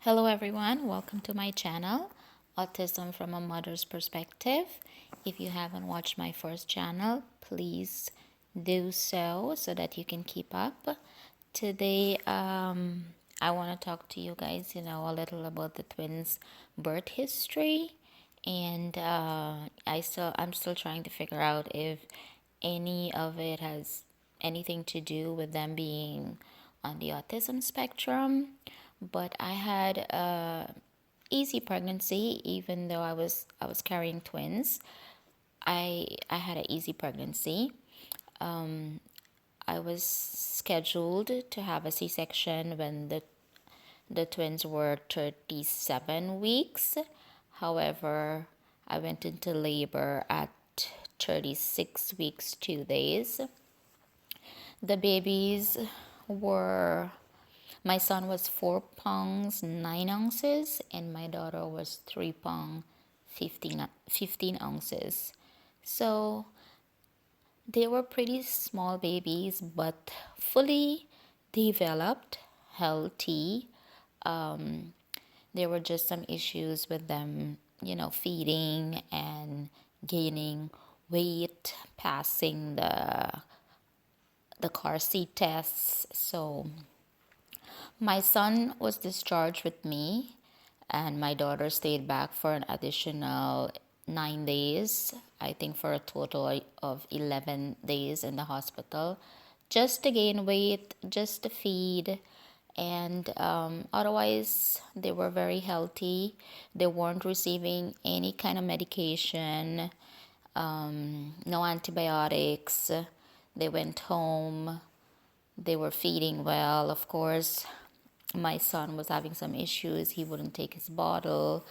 Hello everyone, welcome to my channel, Autism from a Mother's Perspective. If you haven't watched my first channel, please do so that you can keep up. Today, I want to talk to you guys, a little about the twins' birth history, and I'm still trying to figure out if any of it has anything to do with them being on the autism spectrum. But I had a easy pregnancy, even though I was carrying twins. I had an easy pregnancy. I was scheduled to have a C-section when the twins were 37 weeks. However, I went into labor at 36 weeks 2 days. The babies were My son was 4 pounds 9 ounces, and my daughter was 3 pounds 15 ounces. So they were pretty small babies, but fully developed, healthy. There were just some issues with them, feeding and gaining weight, passing the car seat tests. So my son was discharged with me, and my daughter stayed back for an additional 9 days, I think, for a total of 11 days in the hospital, just to gain weight, just to feed. And otherwise, they were very healthy. They weren't receiving any kind of medication, no antibiotics. They went home. They were feeding well, of course. My son was having some issues. He wouldn't take his bottle.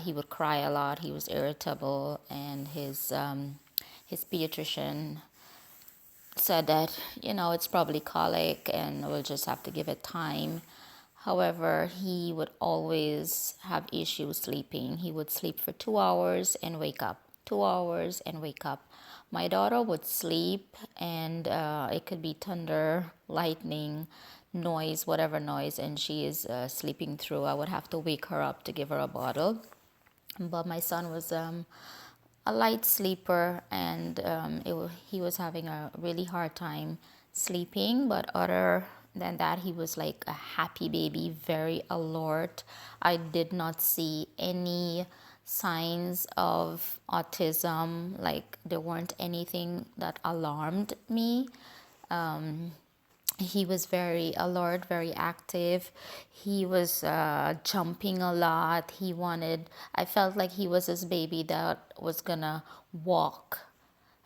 He would cry a lot. He was irritable, and his pediatrician said that it's probably colic, and we'll just have to give it time. However, he would always have issues sleeping. He would sleep for 2 hours and wake up, 2 hours and wake up. My daughter would sleep, and it could be thunder, lightning, noise, whatever noise, and she is sleeping through. I would have to wake her up to give her a bottle. But my son was a light sleeper, and he was having a really hard time sleeping. But other than that, he was like a happy baby, very alert. I did not see any signs of autism. Like, there weren't anything that alarmed me. He was very alert, very active. He was jumping a lot. I felt like he was this baby that was gonna walk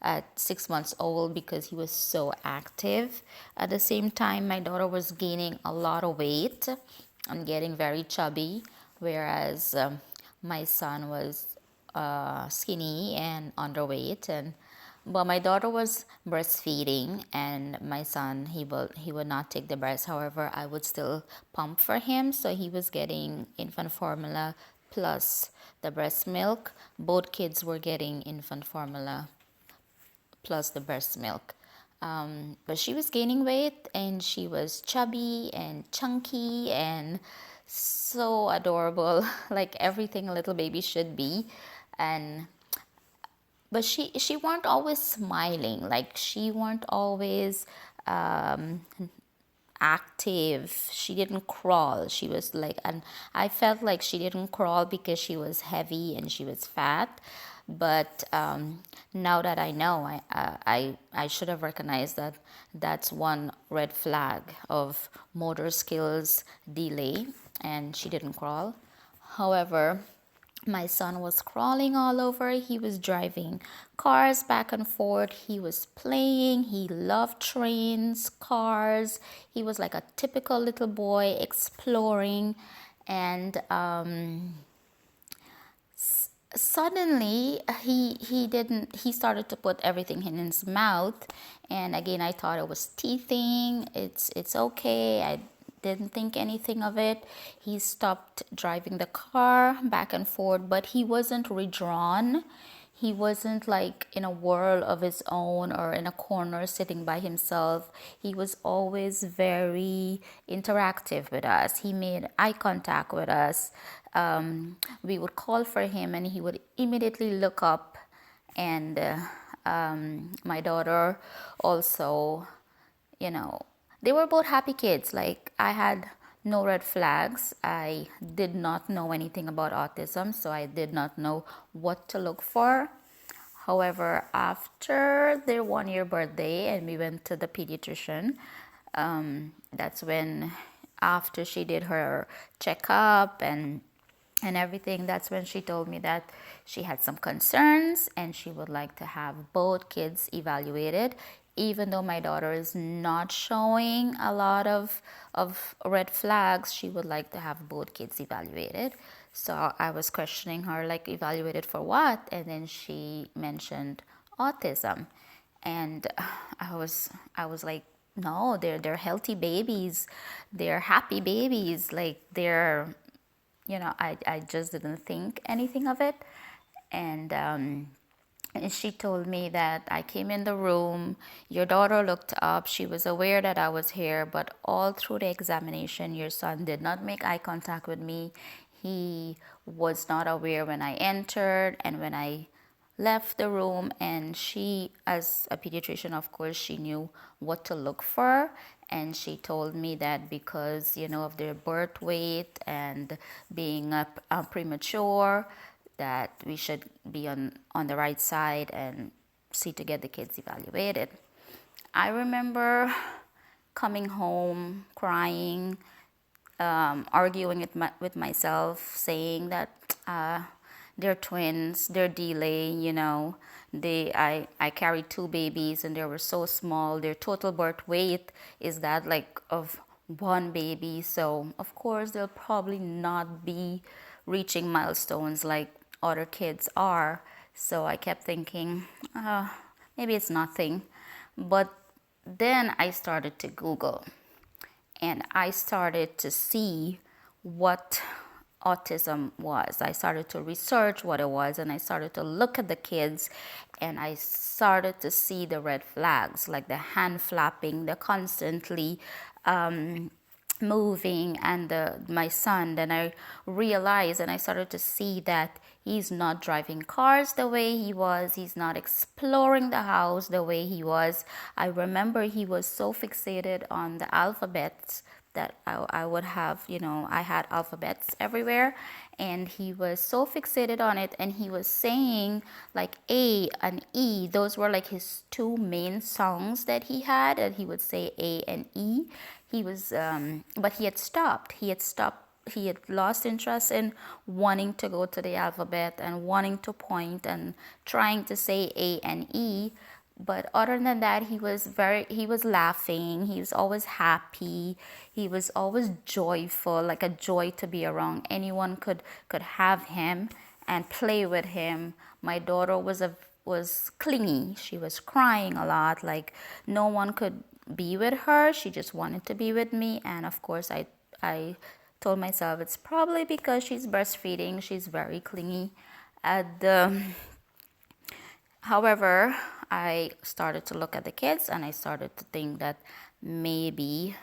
at 6 months old because he was so active. At the same time, my daughter was gaining a lot of weight and getting very chubby, whereas my son was skinny and underweight. But my daughter was breastfeeding, and my son, he would not take the breast. However, I would still pump for him, so he was getting infant formula plus the breast milk. Both kids were getting infant formula plus the breast milk. But she was gaining weight, and she was chubby and chunky and so adorable, like everything a little baby should be. And but she weren't always smiling, like she weren't always active. She didn't crawl. She was like, and I felt like she didn't crawl because she was heavy and she was fat. But now that I know, I should have recognized that that's one red flag of motor skills delay, and she didn't crawl. However, my son was crawling all over. He was driving cars back and forth. He was playing. He loved trains, cars. He was like a typical little boy exploring. And suddenly he started to put everything in his mouth. And again, I thought it was teething. It's okay. I didn't think anything of it. He stopped driving the car back and forth, but he wasn't redrawn. he wasn't like in a world of his own or in a corner sitting by himself. He was always very interactive with us. He made eye contact with us. We would call for him and he would immediately look up. And my daughter also, you know, they were both happy kids. Like, I had no red flags. I did not know anything about autism, so I did not know what to look for. However, after their 1 year birthday and we went to the pediatrician, that's when, after she did her checkup and everything, that's when she told me that she had some concerns and she would like to have both kids evaluated. Even though my daughter is not showing a lot of red flags, she would like to have both kids evaluated. So I was questioning her, like, evaluated for what? And then she mentioned autism. And I was like, no, they're healthy babies. They're happy babies. Like, I just didn't think anything of it. And she told me that I came in the room, your daughter looked up, she was aware that I was here, but all through the examination, your son did not make eye contact with me. He was not aware when I entered and when I left the room. And she, as a pediatrician, of course, she knew what to look for. And she told me that because, of their birth weight and being premature, that we should be on the right side and see to get the kids evaluated. I remember coming home crying, arguing with myself, saying that they're twins, they're delay, I carried two babies and they were so small. Their total birth weight is that like of one baby. So of course they'll probably not be reaching milestones like other kids are. So I kept thinking, maybe it's nothing. But then I started to Google and I started to see what autism was. I started to research what it was and I started to look at the kids and I started to see the red flags, like the hand flapping, the constantly moving, and my son. Then I realized and I started to see that he's not driving cars the way he was. He's not exploring the house the way he was. I remember he was so fixated on the alphabets that I would have, I had alphabets everywhere. And he was so fixated on it. And he was saying like A and E. Those were like his two main songs that he had. And he would say A and E. He was, but he had stopped. He had lost interest in wanting to go to the alphabet and wanting to point and trying to say A and E. But other than that, he was laughing. He was always happy. He was always joyful, like a joy to be around. Anyone could have him and play with him. My daughter was clingy. She was crying a lot. Like, no one could be with her. She just wanted to be with me. And of course, I told myself it's probably because she's breastfeeding. She's very clingy. However, I started to look at the kids and I started to think that maybe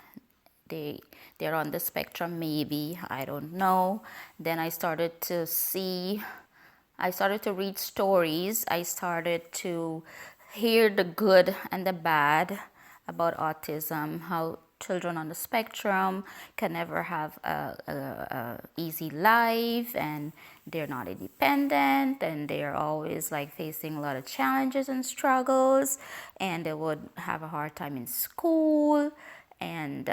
they're on the spectrum, maybe, I don't know. Then I started to read stories. I started to hear the good and the bad about autism, how children on the spectrum can never have a easy life, and they're not independent, and they're always like facing a lot of challenges and struggles, and they would have a hard time in school. And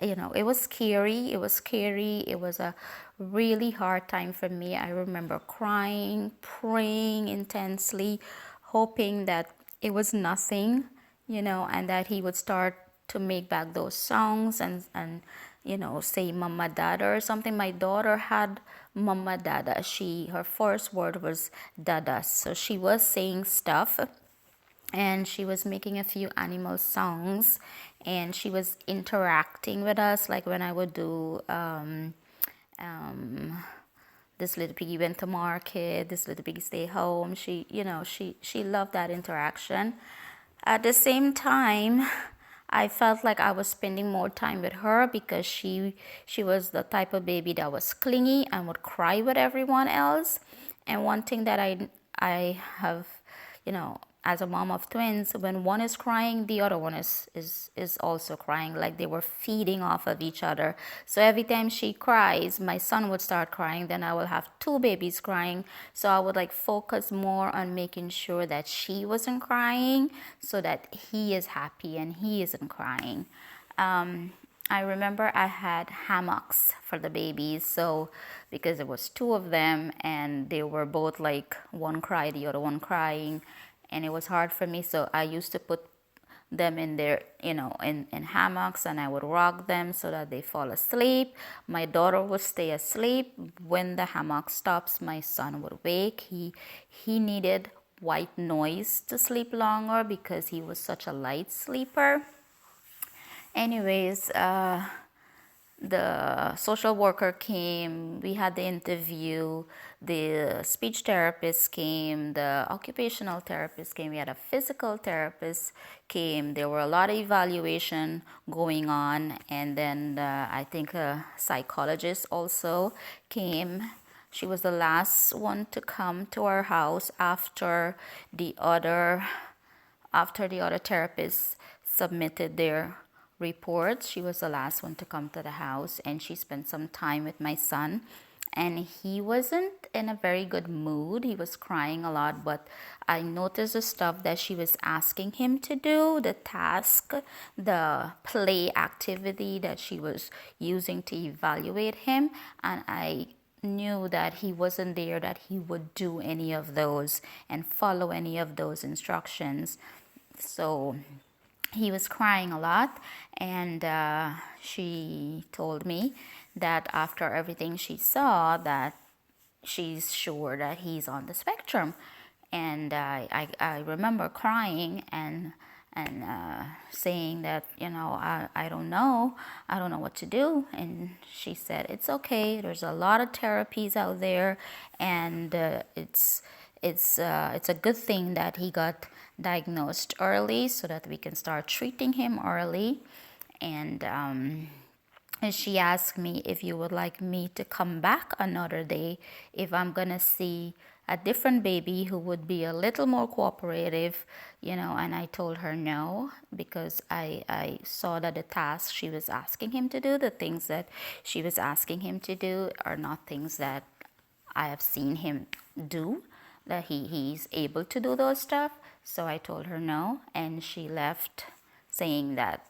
it was scary. It was a really hard time for me. I remember crying, praying intensely, hoping that it was nothing, and that he would start to make back those songs and say mama dada or something. My daughter had mama dada. Her first word was dada. So she was saying stuff and she was making a few animal songs and she was interacting with us, like when I would do this little piggy went to market, this little piggy stay home. She loved that interaction. At the same time, I felt like I was spending more time with her because she was the type of baby that was clingy and would cry with everyone else. And one thing that I have, as a mom of twins, when one is crying, the other one is also crying, like they were feeding off of each other. So every time she cries, my son would start crying, then I will have two babies crying. So I would like focus more on making sure that she wasn't crying so that he is happy and he isn't crying. I remember I had hammocks for the babies, so because there was two of them and they were both like one cry, the other one crying, and it was hard for me. So I used to put them in their, in hammocks, and I would rock them so that they fall asleep. My daughter would stay asleep. When the hammock stops, my son would wake. He needed white noise to sleep longer because he was such a light sleeper. Anyways, the social worker came, we had the interview, the speech therapist came, the occupational therapist came, we had a physical therapist came. There were a lot of evaluation going on, and then I think a psychologist also came. She was the last one to come to our house after the other therapists submitted their reports. She was the last one to come to the house, and she spent some time with my son. And he wasn't in a very good mood. He was crying a lot, but I noticed the stuff that she was asking him to do, the task, the play activity that she was using to evaluate him. And I knew that he wasn't there, that he would do any of those and follow any of those instructions. So he was crying a lot, and she told me that after everything she saw, that she's sure that he's on the spectrum. And I remember crying and saying that, I don't know what to do. And she said, it's okay, there's a lot of therapies out there, and it's a good thing that he got diagnosed early so that we can start treating him early. And she asked me if you would like me to come back another day if I'm gonna see a different baby who would be a little more cooperative, and I told her no, because I saw that the tasks she was asking him to do, the things that she was asking him to do, are not things that I have seen him do, that he's able to do those stuff. So I told her no, and she left saying that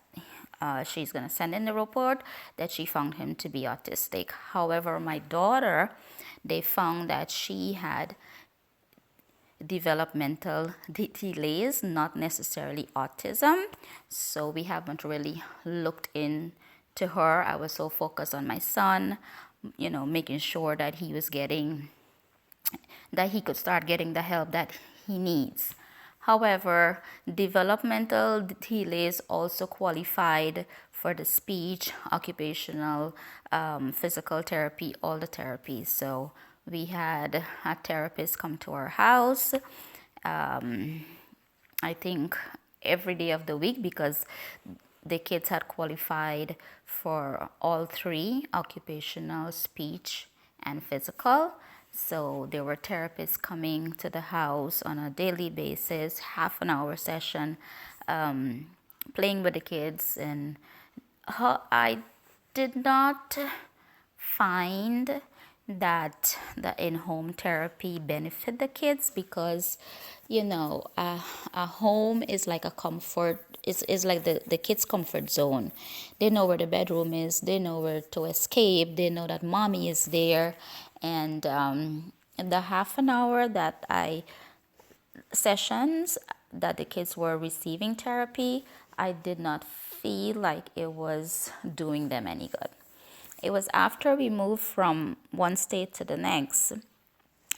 she's going to send in the report that she found him to be autistic. However, my daughter, they found that she had developmental delays, not necessarily autism. So we haven't really looked into her. I was so focused on my son, making sure that he could start getting the help that he needs. However, developmental delays also qualified for the speech, occupational, physical therapy, all the therapies. So we had a therapist come to our house, I think every day of the week, because the kids had qualified for all three, occupational, speech, and physical. So there were therapists coming to the house on a daily basis, half an hour session, playing with the kids. And I did not find that the in-home therapy benefit the kids, because a home is like a comfort, is like the kids' comfort zone. They know where the bedroom is, they know where to escape, they know that mommy is there. And in the half an hour sessions that the kids were receiving therapy, I did not feel like it was doing them any good. It was after we moved from one state to the next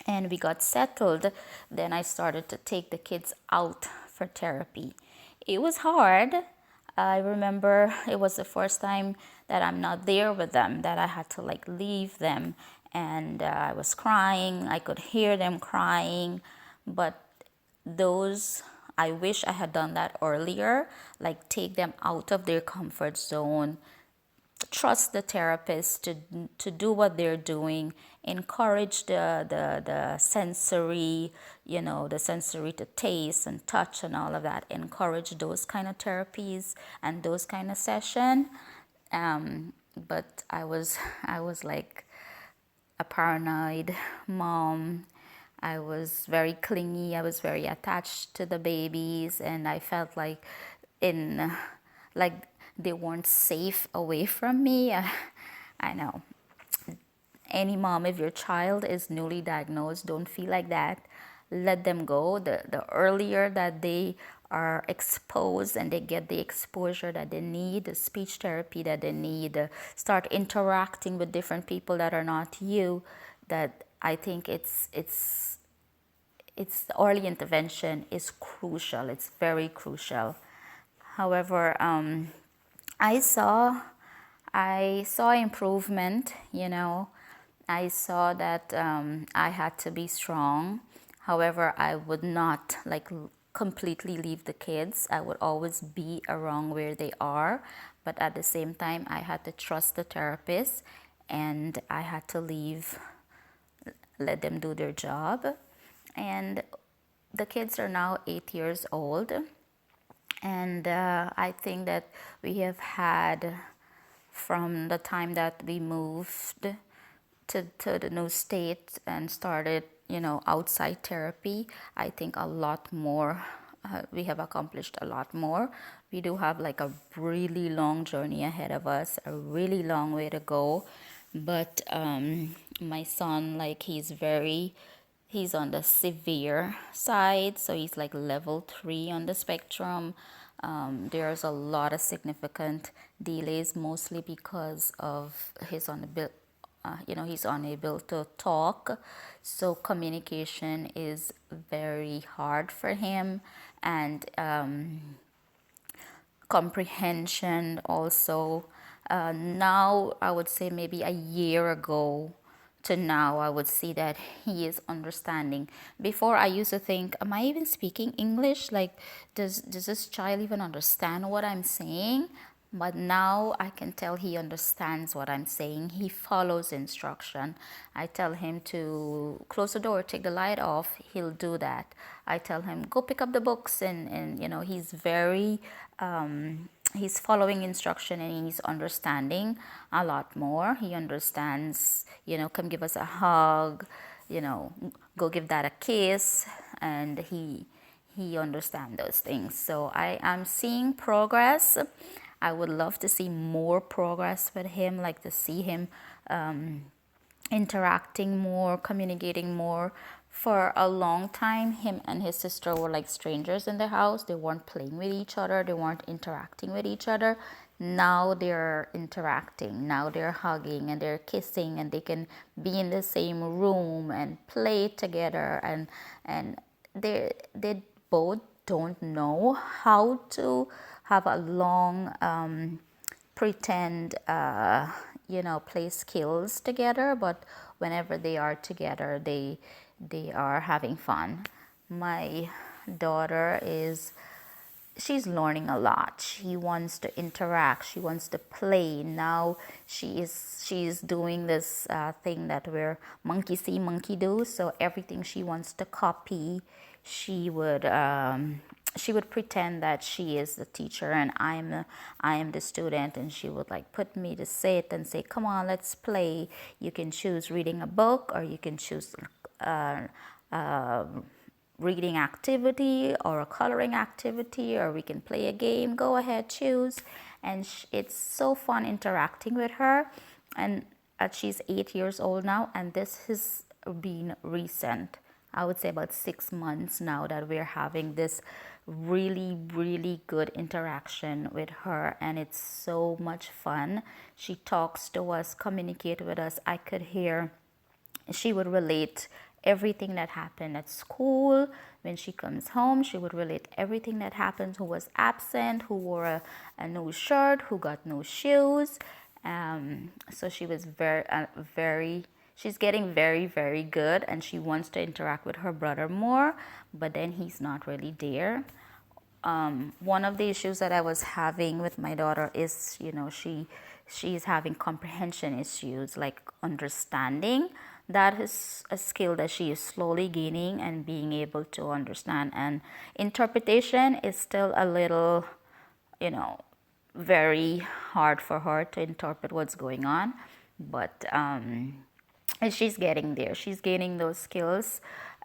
and we got settled, then I started to take the kids out for therapy. It was hard. I remember it was the first time that I'm not there with them, that I had to leave them and I was crying. I could hear them crying, but those, I wish I had done that earlier, like take them out of their comfort zone, trust the therapist to do what they're doing, encourage the sensory, the sensory to taste and touch and all of that, encourage those kind of therapies and those kind of session. But I was like a paranoid mom. I was very clingy. I was very attached to the babies, and I felt in like they weren't safe away from me. I know. Any mom, if your child is newly diagnosed, don't feel like that. Let them go. The earlier that they are exposed and they get the exposure that they need, the speech therapy that they need, start interacting with different people that are not you, that I think it's early intervention is crucial. It's very crucial. However, I saw I saw improvement, I saw that I had to be strong. However, I would not like completely leave the kids. I would always be around where they are. But at the same time, I had to trust the therapist and I had to let them do their job. And the kids are now 8 years old. And I think that we have had, from the time that we moved to the new state and started, outside therapy, I think a lot more, we have accomplished a lot more. We do have like a really long journey ahead of us, a really long way to go. But my son, like, he's on the severe side, so he's like level 3 on the spectrum. There's a lot of significant delays, mostly because of he's unable to talk. So communication is very hard for him, and comprehension also. Now, I would say maybe a year ago to now, I would see that he is understanding. Before, I used to think, am I even speaking English? Like, does this child even understand what I'm saying? But now I can tell he understands what I'm saying. He follows instruction. I tell him to close the door, take the light off. He'll do that. I tell him, go pick up the books. And he's very, he's following instruction and he's understanding a lot more. He understands, come give us a hug, go give that a kiss. And he understands those things. So I am seeing progress. I would love to see more progress with him, like to see him interacting more, communicating more. For a long time, him and his sister were like strangers in the house. They weren't playing with each other, they weren't interacting with each other. Now they're interacting, now they're hugging and they're kissing, and they can be in the same room and play together. And they both don't know how to have a long pretend play skills together, but whenever they are together, they are having fun. My daughter she's learning a lot. She wants to interact. She wants to play. Now she's doing this thing that we're monkey see, monkey do. So everything she wants to copy, she would pretend that she is the teacher and I am the student, and she would like put me to sit and say, "Come on, let's play. You can choose reading a book, or you can choose." Reading activity or a coloring activity, or we can play a game. Go ahead, choose. And it's so fun interacting with her. And she's 8 years old now, and this has been recent. I would say about 6 months now that we're having this really, really good interaction with her, and it's so much fun. She talks to us, communicate with us. I could hear she would relate everything that happened at school. When she comes home, she would relate everything that happened, who was absent, who wore a new shirt, who got new shoes. So she was she's getting very, very good, and she wants to interact with her brother more, but then he's not really there. One of the issues that I was having with my daughter is, she's having comprehension issues, like understanding. That is a skill that she is slowly gaining and being able to understand. And interpretation is still a little, you know, very hard for her to interpret what's going on. But and she's getting there. She's gaining those skills,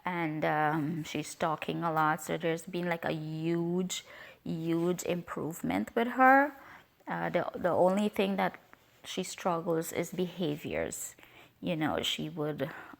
and she's talking a lot. So there's been like a huge, huge improvement with her. The only thing that she struggles is behaviors.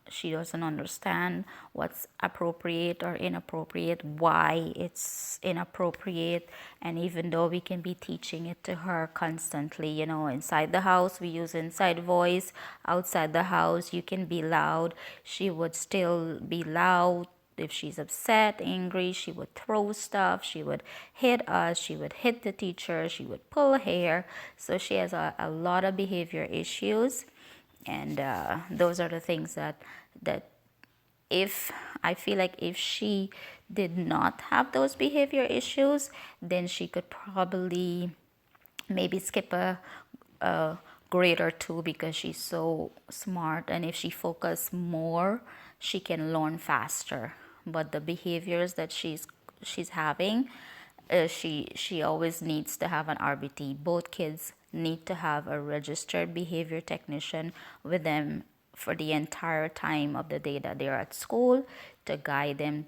She doesn't understand what's appropriate or inappropriate, why it's inappropriate. And even though we can be teaching it to her constantly, inside the house we use inside voice, outside the house you can be loud, she would still be loud. If she's upset, angry, she would throw stuff, she would hit us, she would hit the teacher, she would pull hair. So she has a lot of behavior issues. And those are the things that if I feel like if she did not have those behavior issues, then she could probably maybe skip a grade or two, because she's so smart, and if she focus more she can learn faster. But the behaviors that she's having, she always needs to have an RBT. Both kids need to have a registered behavior technician with them for the entire time of the day that they're at school, to guide them,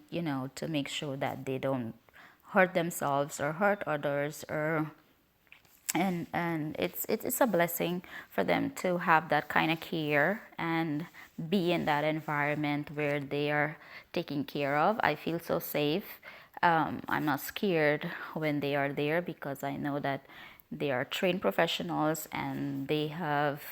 to make sure that they don't hurt themselves or hurt others, or and it's a blessing for them to have that kind of care and be in that environment where they are taken care of. I feel so safe. I'm not scared when they are there, because I know that they are trained professionals, and they have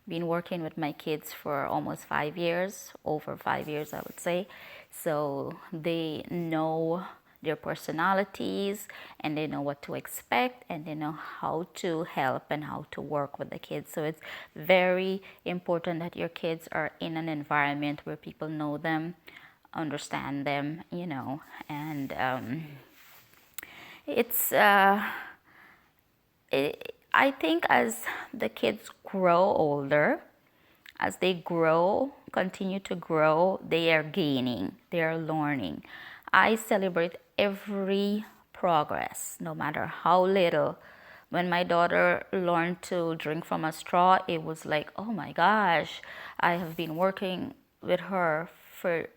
been working with my kids for almost 5 years, over 5 years I would say. So they know their personalities, and they know what to expect, and they know how to help and how to work with the kids. So it's very important that your kids are in an environment where people know them, understand them, and it's I think as the kids grow older, as they grow, continue to grow, they are gaining, they are learning. I celebrate every progress, no matter how little. When my daughter learned to drink from a straw, it was like, oh my gosh, I have been working with her for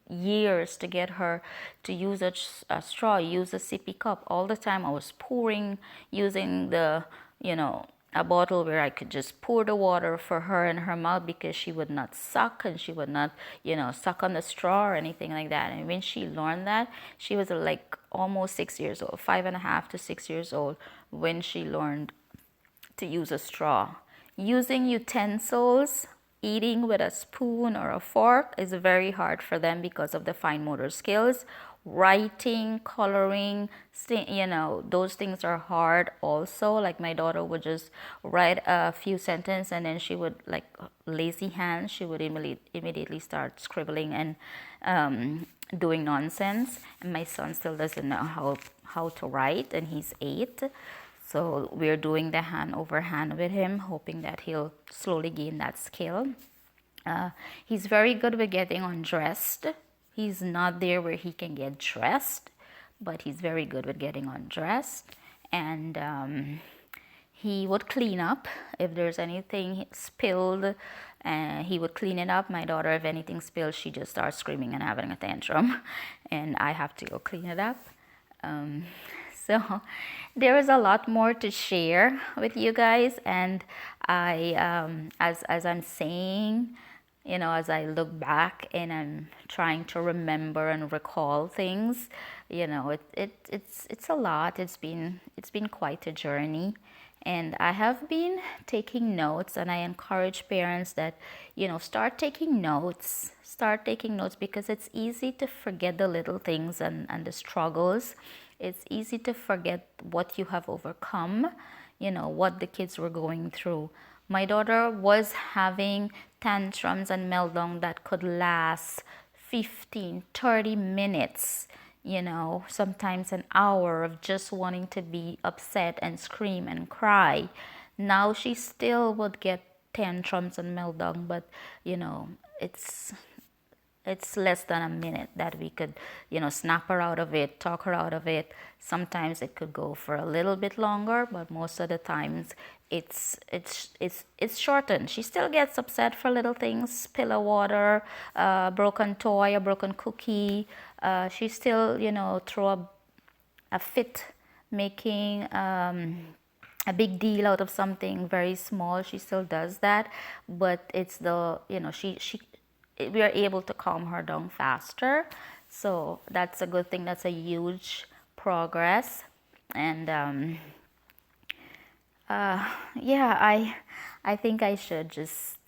years to get her to use a straw, use a sippy cup. All the time I was pouring, using a bottle where I could just pour the water for her in her mouth, because she would not suck, and she would not, suck on the straw or anything like that. And when she learned that, she was like almost 6 years old, 5.5 to 6 years old, when she learned to use a straw. Using utensils, eating with a spoon or a fork is very hard for them because of the fine motor skills. Writing, coloring, those things are hard also. Like my daughter would just write a few sentences, and then she would, like lazy hands, she would immediately start scribbling and doing nonsense. And my son still doesn't know how to write, and he's 8. So we're doing the hand over hand with him, hoping that he'll slowly gain that skill. He's very good with getting undressed. He's not there where he can get dressed, but he's very good with getting undressed. And he would clean up if there's anything spilled. He would clean it up. My daughter, if anything spills, she just starts screaming and having a tantrum, and I have to go clean it up. So there is a lot more to share with you guys, and as I'm saying, as I look back and I'm trying to remember and recall things, it's a lot. It's been quite a journey, and I have been taking notes, and I encourage parents that start taking notes. Because it's easy to forget the little things and the struggles. It's easy to forget what you have overcome, what the kids were going through. My daughter was having tantrums and meltdown that could last 15-30 minutes, sometimes an hour of just wanting to be upset and scream and cry. Now she still would get tantrums and meltdown, but it's it's less than a minute that we could, snap her out of it, talk her out of it. Sometimes it could go for a little bit longer, but most of the times it's shortened. She still gets upset for little things, spill of water, broken toy, a broken cookie. She still, throw a fit, making a big deal out of something very small. She still does that, but it's the, she we are able to calm her down faster. So that's a good thing. That's a huge progress. And yeah, I think I should just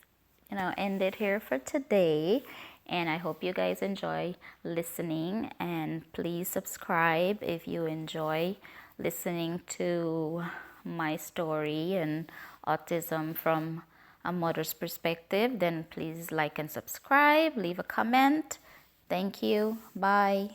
end it here for today. And I hope you guys enjoy listening, and please subscribe if you enjoy listening to my story and autism from a mother's perspective. Then please like and subscribe, leave a comment. Thank you. Bye.